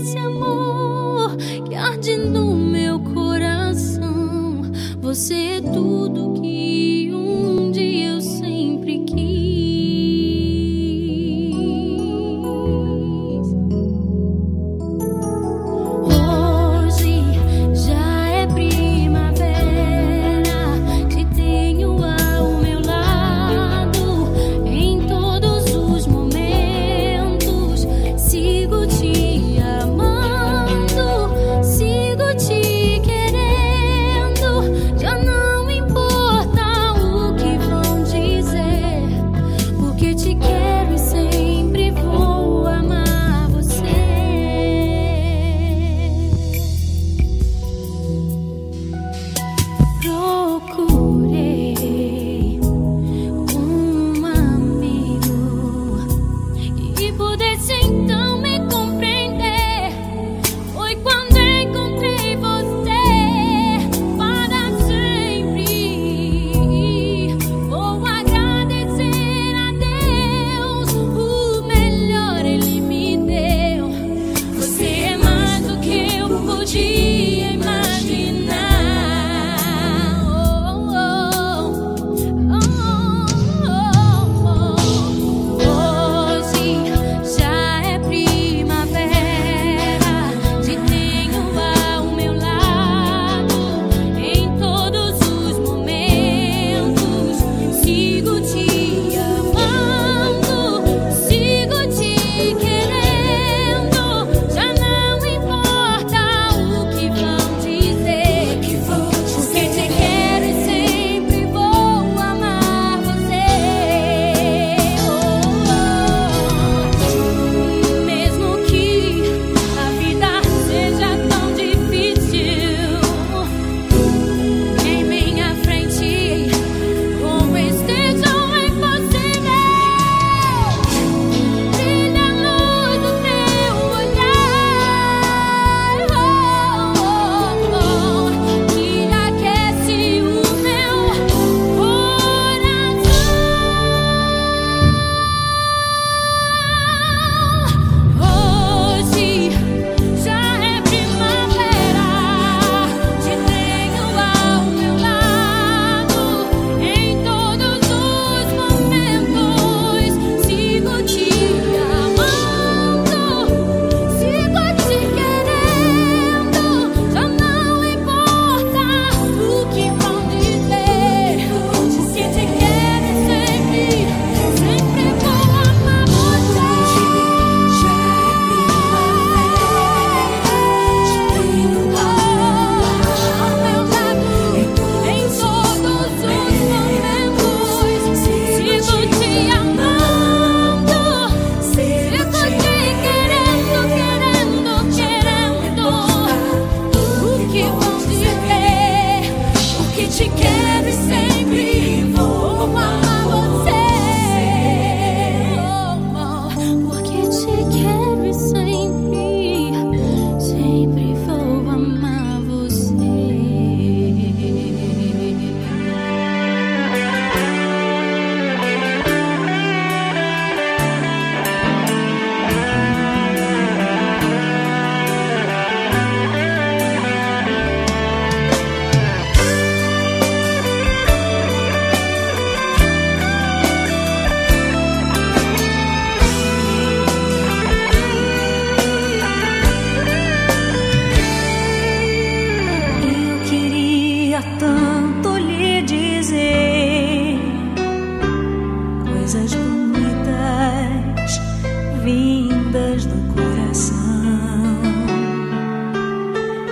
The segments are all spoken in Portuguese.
esse amor que arde no meu coração. Você é tudo que um dia eu sempre quis. Hoje já é primavera, te tenho ao meu lado em todos os momentos. Sigo te amando, sigo te querendo. Já não importa o que vão dizer, porque te quero e sempre vou amar você. Procurei um amigo que pudesse então me compreender. Foi quando encontrei você para sempre. Vou agradecer a Deus, o melhor Ele me deu. Você é mais do que eu podia imaginar. Hoje já é primavera, te tenho ao meu lado em todos os momentos. Sigo te amando, sigo te querendo. Já não importa o que vão dizer, porque te quero e sempre vou amar você. Mesmo que a vida seja tão difícil em minha frente, como esteja o impossível, brilha a luz do teu olhar, que aquece o meu coração. Hoje já é primavera, te tenho ao meu lado em todos os momentos. Sigo te amando, sigo te querendo. Já não importa o que vão dizer, porque te quero e sempre vou amar você. Já é primavera, te tenho ao meu lado em todos os momentos. Sigo te amando, sigo te querendo, querendo. O que vão dizer, porque te quero e sempre vou amar você. Porque te quero e sempre vou amar você. Eu queria tanto lhe dizer coisas bonitas vindas do coração.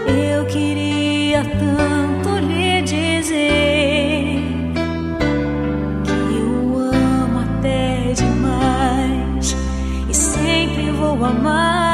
Eu queria tanto lhe dizer que eu amo até demais e sempre vou amar